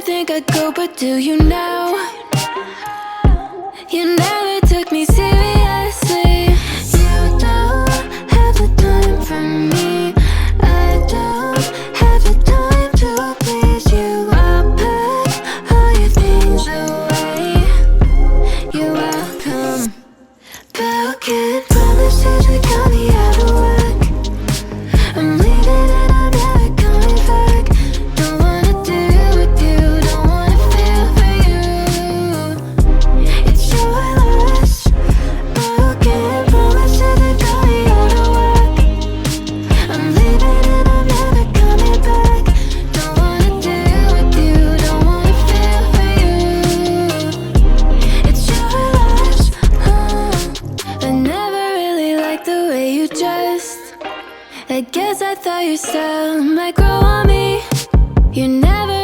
think I'd go, but do you now? You never took me seriously. You don't have the time for me. I don't have the time to please you. I'll pack all your things away. You're welcome. Broken promises that got me out of work. I'm leaving and I'm never coming back. Don't wanna deal with you, don't wanna feel for you. It's your loss. Broken promises that got me out of work. I'm leaving and I'm never coming back. Don't wanna deal with you, don't wanna feel for you. It's your loss. I never really liked the way you dressed. I guess I thought your style might grow on me. You never